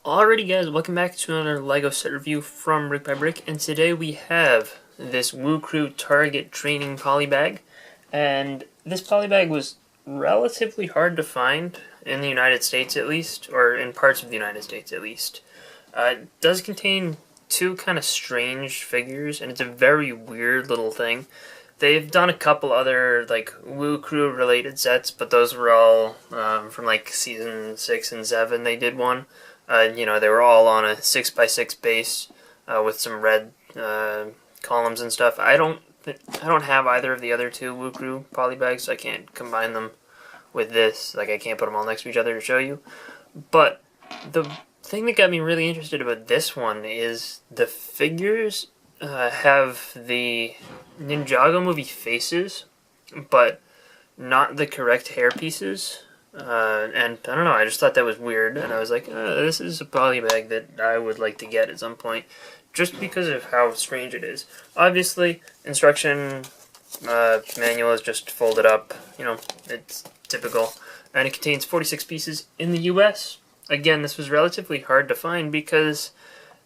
Alrighty guys, welcome back to another LEGO set review from BrickByBrick, and today we have this Woo Crew Target Training Polybag, and this polybag was relatively hard to find in the United States at least, or in parts of the United States at least. It does contain two kind of strange figures, and it's a very weird little thing. They've done a couple other like Woo Crew related sets, but those were all from like season 6 and 7 they did one. They were all on a 6x6 base with some red columns and stuff. I don't have either of the other two Woo Crew polybags, so I can't combine them with this. Like, I can't put them all next to each other to show you. But the thing that got me really interested about this one is the figures have the Ninjago movie faces, but not the correct hair pieces. And I don't know, I just thought that was weird, and I was like, this is a polybag that I would like to get at some point, just because of how strange it is. Obviously, instruction manual is just folded up, it's typical, and it contains 46 pieces in the US. Again, this was relatively hard to find because,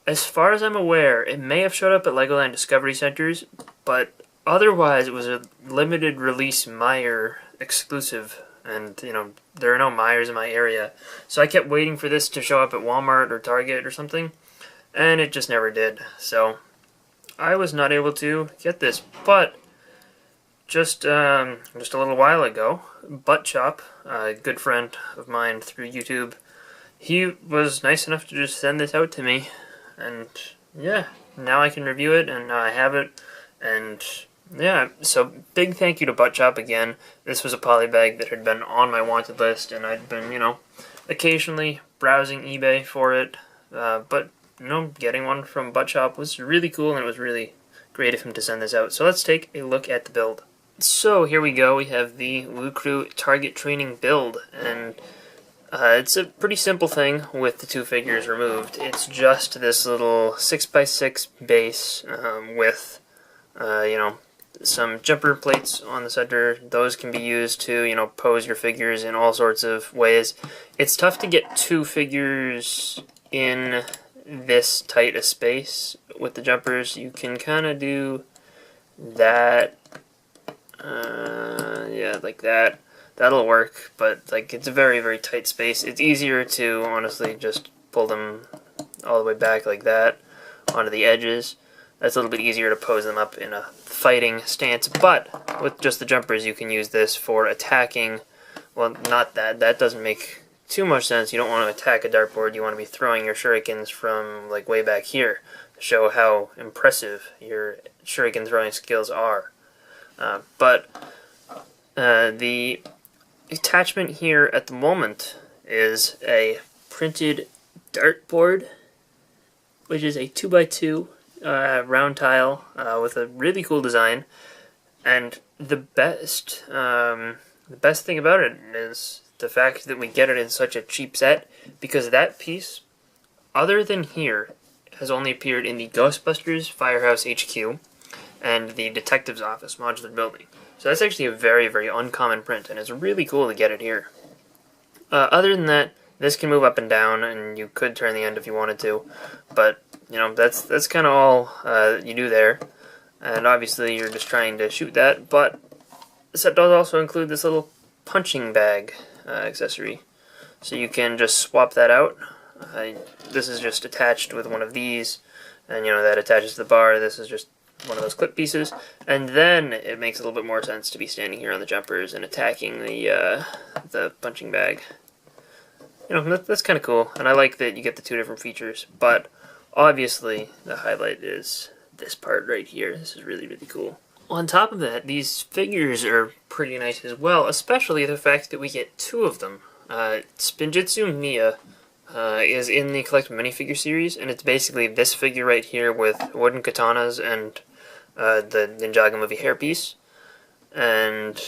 as far as I'm aware, it may have showed up at Legoland Discovery Centers, but otherwise it was a limited release Meijer exclusive. And, there are no Meijers in my area. So I kept waiting for this to show up at Walmart or Target or something. And it just never did. So I was not able to get this. But just a little while ago, Butt Chop, a good friend of mine through YouTube, he was nice enough to just send this out to me. And yeah, now I can review it and now I have it. And yeah, so big thank you to Butt Chop again. This was a polybag that had been on my wanted list, and I'd been, occasionally browsing eBay for it. But, getting one from Butt Chop was really cool, and it was really great of him to send this out. So let's take a look at the build. So here we go. We have the Woo Crew Target Training build, and it's a pretty simple thing with the two figures removed. It's just this little 6x6 base with, some jumper plates on the center. Those can be used to, pose your figures in all sorts of ways. It's tough to get two figures in this tight a space with the jumpers. You can kind of do that, yeah, like that. That'll work, but it's a very, very tight space. It's easier to, honestly, just pull them all the way back like that onto the edges. That's a little bit easier to pose them up in a fighting stance, but with just the jumpers you can use this for attacking. Well, not that. That doesn't make too much sense. You don't want to attack a dartboard. You want to be throwing your shurikens from way back here to show how impressive your shuriken throwing skills are. But the attachment here at the moment is a printed dartboard, which is a 2x2 round tile with a really cool design, and the best thing about it is the fact that we get it in such a cheap set, because that piece, other than here, has only appeared in the Ghostbusters Firehouse HQ and the Detective's Office modular building. So that's actually a very, very uncommon print, and it's really cool to get it here. Other than that, this can move up and down, and you could turn the end if you wanted to, but that's kind of all you do there, and obviously you're just trying to shoot that, but the set does also include this little punching bag accessory, so you can just swap that out. This is just attached with one of these, and that attaches to the bar. This is just one of those clip pieces, and then it makes a little bit more sense to be standing here on the jumpers and attacking the punching bag. That's kind of cool, and I like that you get the two different features, but obviously the highlight is this part right here. This is really, really cool. On top of that, these figures are pretty nice as well, especially the fact that we get two of them. Spinjitzu Mia is in the Collect Minifigure series, and it's basically this figure right here with wooden katanas and the Ninjago movie hairpiece. And,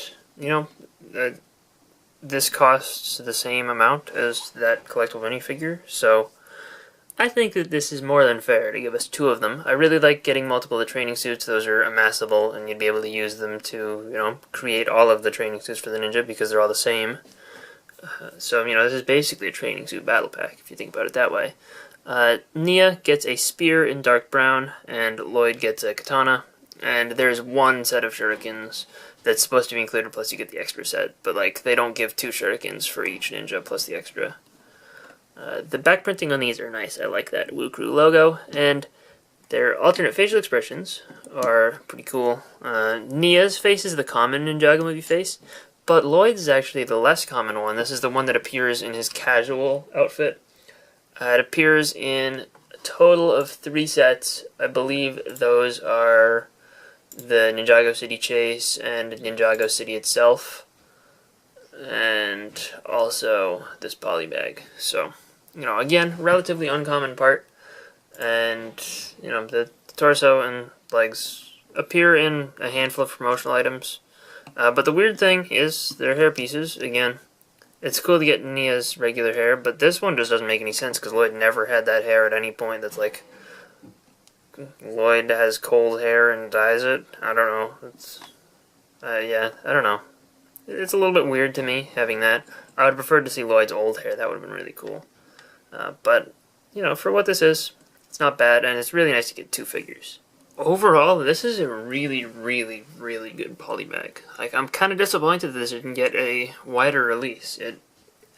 this costs the same amount as that collectible minifigure, so I think that this is more than fair to give us two of them. I really like getting multiple of the training suits. Those are amassable, and you'd be able to use them to, create all of the training suits for the ninja because they're all the same. So, this is basically a training suit battle pack, if you think about it that way. Nia gets a spear in dark brown, and Lloyd gets a katana, and there's one set of shurikens that's supposed to be included, plus you get the extra set, but, they don't give 2 shurikens for each ninja, plus the extra. The back printing on these are nice. I like that Woo Crew logo, and their alternate facial expressions are pretty cool. Nia's face is the common Ninjago movie face, but Lloyd's is actually the less common one. This is the one that appears in his casual outfit. It appears in a total of 3 sets. I believe those are the Ninjago City Chase and Ninjago City itself, and also this poly bag. So, again, relatively uncommon part, and, the torso and legs appear in a handful of promotional items. But the weird thing is their hair pieces. Again, it's cool to get Nia's regular hair, but this one just doesn't make any sense because Lloyd never had that hair at any point. That's like Lloyd has cold hair and dyes it. I don't know. Yeah, I don't know. It's a little bit weird to me having that. I would prefer to see Lloyd's old hair. That would have been really cool. But, for what this is, it's not bad, and it's really nice to get 2 figures. Overall, this is a really, really, really good poly bag. I'm kind of disappointed that this didn't get a wider release. It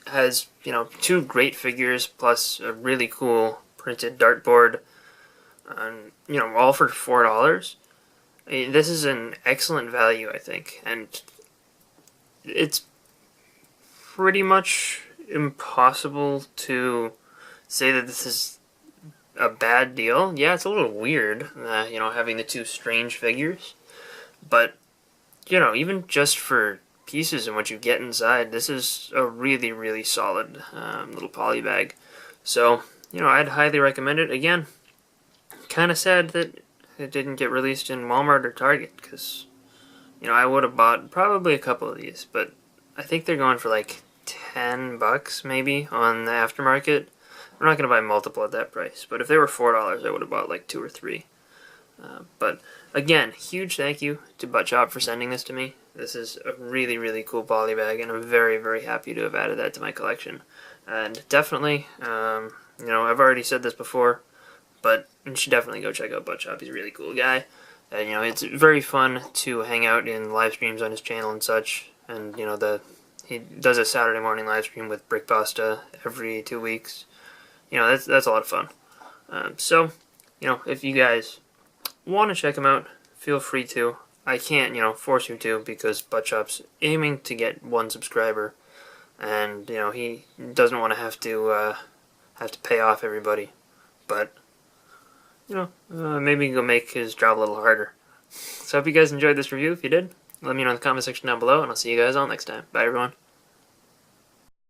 has, 2 great figures, plus a really cool printed dartboard, all for $4. This is an excellent value, I think, and it's pretty much impossible to say that this is a bad deal. Yeah, it's a little weird, having the 2 strange figures, but, even just for pieces and what you get inside, this is a really, really solid little poly bag. So, I'd highly recommend it. Again, kind of sad that it didn't get released in Walmart or Target, because, I would have bought probably a couple of these, but I think they're going for $10 maybe on the aftermarket. I'm not going to buy multiple at that price, but if they were $4, I would have bought 2 or 3. But again, huge thank you to Buttshop for sending this to me. This is a really, really cool poly bag, and I'm very, very happy to have added that to my collection. And definitely, I've already said this before, but you should definitely go check out Buttshop. He's a really cool guy. And, it's very fun to hang out in live streams on his channel and such. And, he does a Saturday morning live stream with Brick Pasta every 2 weeks. That's a lot of fun. So, if you guys want to check him out, feel free to. I can't, force you to, because Buttshop's aiming to get 1 subscriber, and he doesn't want to have to pay off everybody. But maybe go make his job a little harder. So I hope you guys enjoyed this review. If you did, let me know in the comment section down below, and I'll see you guys all next time. Bye, everyone.